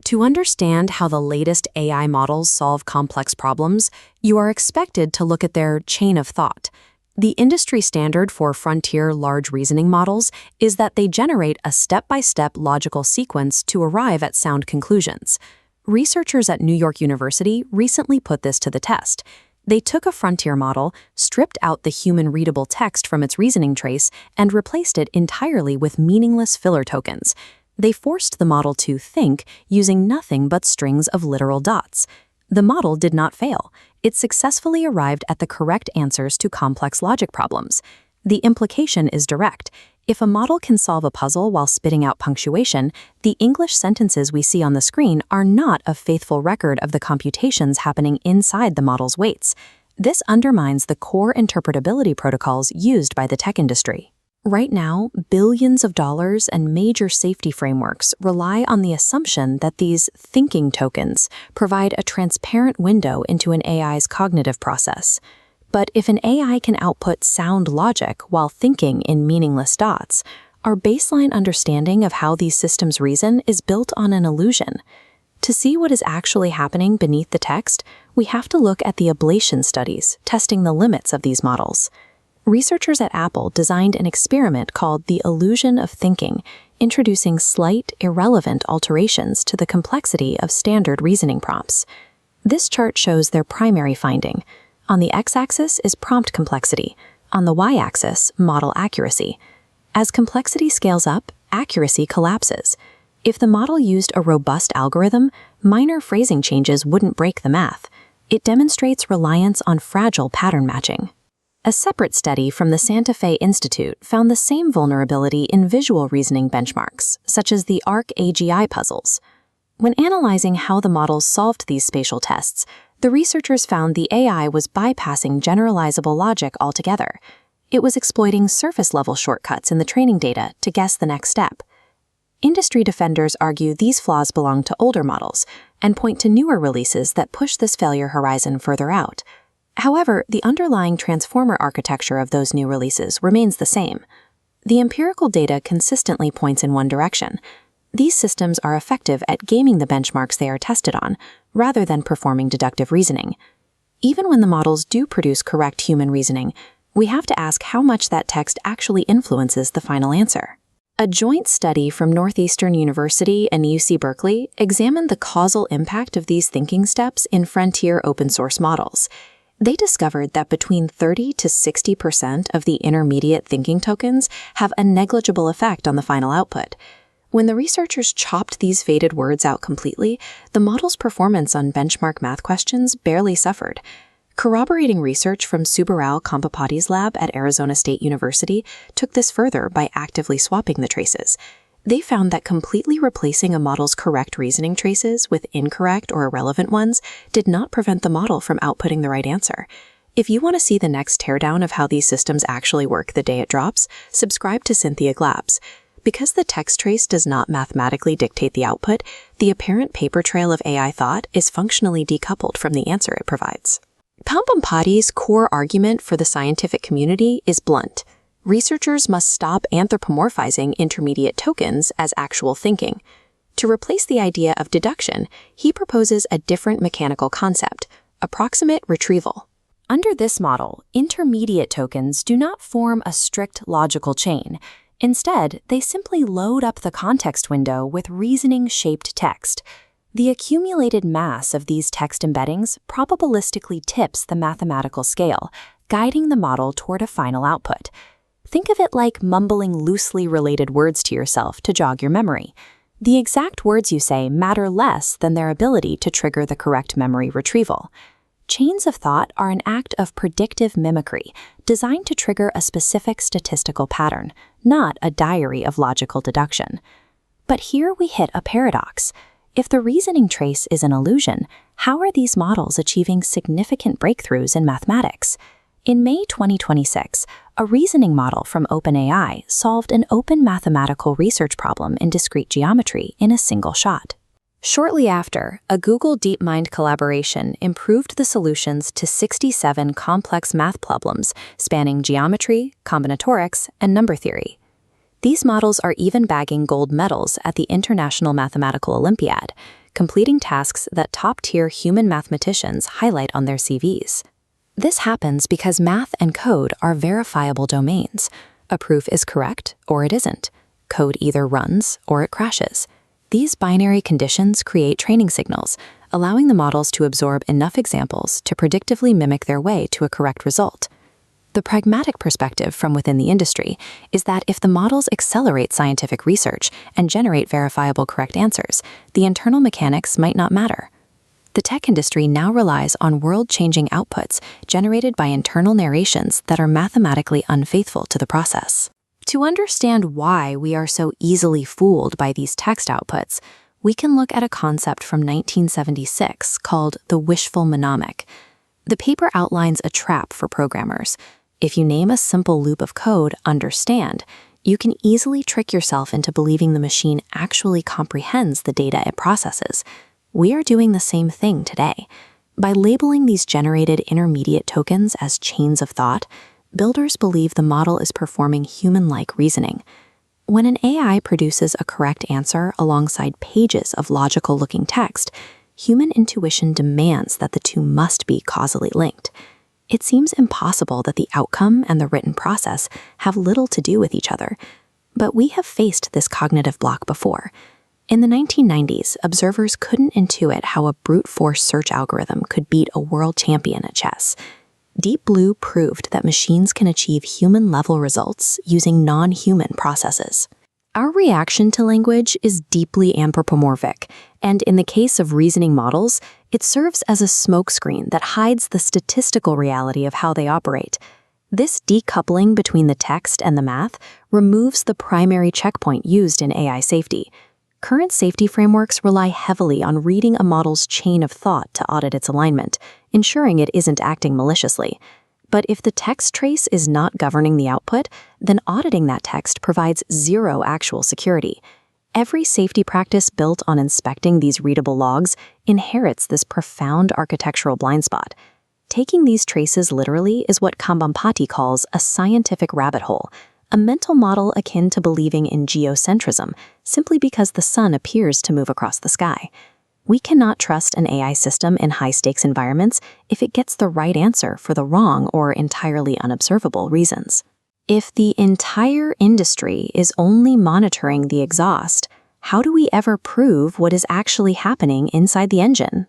To understand how the latest AI models solve complex problems, you are expected to look at their chain of thought. The industry standard for frontier large reasoning models is that they generate a step-by-step logical sequence to arrive at sound conclusions. Researchers at New York University recently put this to the test. They took a frontier model, stripped out the human-readable text from its reasoning trace, and replaced it entirely with meaningless filler tokens. They forced the model to think using nothing but strings of literal dots. The model did not fail. It successfully arrived at the correct answers to complex logic problems. The implication is direct. If a model can solve a puzzle while spitting out punctuation, the English sentences we see on the screen are not a faithful record of the computations happening inside the model's weights. This undermines the core interpretability protocols used by the tech industry. Right now, billions of dollars and major safety frameworks rely on the assumption that these thinking tokens provide a transparent window into an AI's cognitive process. But if an AI can output sound logic while thinking in meaningless dots, our baseline understanding of how these systems reason is built on an illusion. To see what is actually happening beneath the text, we have to look at the ablation studies testing the limits of these models. Researchers at Apple designed an experiment called the illusion of thinking, introducing slight, irrelevant alterations to the complexity of standard reasoning prompts. This chart shows their primary finding. On the x-axis is prompt complexity. On the y-axis, model accuracy. As complexity scales up, accuracy collapses. If the model used a robust algorithm, minor phrasing changes wouldn't break the math. It demonstrates reliance on fragile pattern matching. A separate study from the Santa Fe Institute found the same vulnerability in visual reasoning benchmarks, such as the ARC-AGI puzzles. When analyzing how the models solved these spatial tests, the researchers found the AI was bypassing generalizable logic altogether. It was exploiting surface-level shortcuts in the training data to guess the next step. Industry defenders argue these flaws belong to older models and point to newer releases that push this failure horizon further out. However, the underlying transformer architecture of those new releases remains the same. The empirical data consistently points in one direction. These systems are effective at gaming the benchmarks they are tested on, rather than performing deductive reasoning. Even when the models do produce correct human reasoning, we have to ask how much that text actually influences the final answer. A joint study from Northeastern University and UC Berkeley examined the causal impact of these thinking steps in frontier open-source models. They discovered that between 30 to 60% of the intermediate thinking tokens have a negligible effect on the final output. When the researchers chopped these faded words out completely, the model's performance on benchmark math questions barely suffered. Corroborating research from Subbarao Kambhampati's lab at Arizona State University took this further by actively swapping the traces. They found that completely replacing a model's correct reasoning traces with incorrect or irrelevant ones did not prevent the model from outputting the right answer. If you want to see the next teardown of how these systems actually work the day it drops, subscribe to Synthetic Labs. Because the text trace does not mathematically dictate the output, the apparent paper trail of AI thought is functionally decoupled from the answer it provides. Kambhampati's core argument for the scientific community is blunt. Researchers must stop anthropomorphizing intermediate tokens as actual thinking. To replace the idea of deduction, he proposes a different mechanical concept, approximate-retrieval. Under this model, intermediate tokens do not form a strict logical chain. Instead, they simply load up the context window with reasoning-shaped text. The accumulated mass of these text embeddings probabilistically tips the mathematical scale, guiding the model toward a final output. Think of it like mumbling loosely related words to yourself to jog your memory. The exact words you say matter less than their ability to trigger the correct memory retrieval. Chains of thought are an act of predictive mimicry, designed to trigger a specific statistical pattern, not a diary of logical deduction. But here we hit a paradox. If the reasoning trace is an illusion, how are these models achieving significant breakthroughs in mathematics? In May 2026, a reasoning model from OpenAI solved an open mathematical research problem in discrete geometry in a single shot. Shortly after, a Google DeepMind collaboration improved the solutions to 67 complex math problems spanning geometry, combinatorics, and number theory. These models are even bagging gold medals at the International Mathematical Olympiad. completing tasks that top-tier human mathematicians highlight on their CVs. This happens because math and code are verifiable domains. A proof is correct or it isn't. Code either runs or it crashes. These binary conditions create training signals, allowing the models to absorb enough examples to predictively mimic their way to a correct result. The pragmatic perspective from within the industry is that if the models accelerate scientific research and generate verifiable correct answers, the internal mechanics might not matter. The tech industry now relies on world-changing outputs generated by internal narrations that are mathematically unfaithful to the process. To understand why we are so easily fooled by these text outputs, we can look at a concept from 1976 called the wishful mnemonic. The paper outlines a trap for programmers. If you name a simple loop of code understand, you can easily trick yourself into believing the machine actually comprehends the data it processes. We are doing the same thing today. By labeling these generated intermediate tokens as chains of thought, builders believe the model is performing human-like reasoning. When an AI produces a correct answer alongside pages of logical-looking text, human intuition demands that the two must be causally linked. It seems impossible that the outcome and the written process have little to do with each other. But we have faced this cognitive block before. In the 1990s, observers couldn't intuit how a brute force search algorithm could beat a world champion at chess. Deep Blue proved that machines can achieve human-level results using non-human processes. Our reaction to language is deeply anthropomorphic, and in the case of reasoning models, it serves as a smokescreen that hides the statistical reality of how they operate. This decoupling between the text and the math removes the primary checkpoint used in AI safety. Current safety frameworks rely heavily on reading a model's chain of thought to audit its alignment, ensuring it isn't acting maliciously. But if the text trace is not governing the output, then auditing that text provides zero actual security. Every safety practice built on inspecting these readable logs inherits this profound architectural blind spot. Taking these traces literally is what Kambhampati calls a scientific rabbit hole, a mental model akin to believing in geocentrism, simply because the sun appears to move across the sky. We cannot trust an AI system in high-stakes environments if it gets the right answer for the wrong or entirely unobservable reasons. If the entire industry is only monitoring the exhaust, how do we ever prove what is actually happening inside the engine?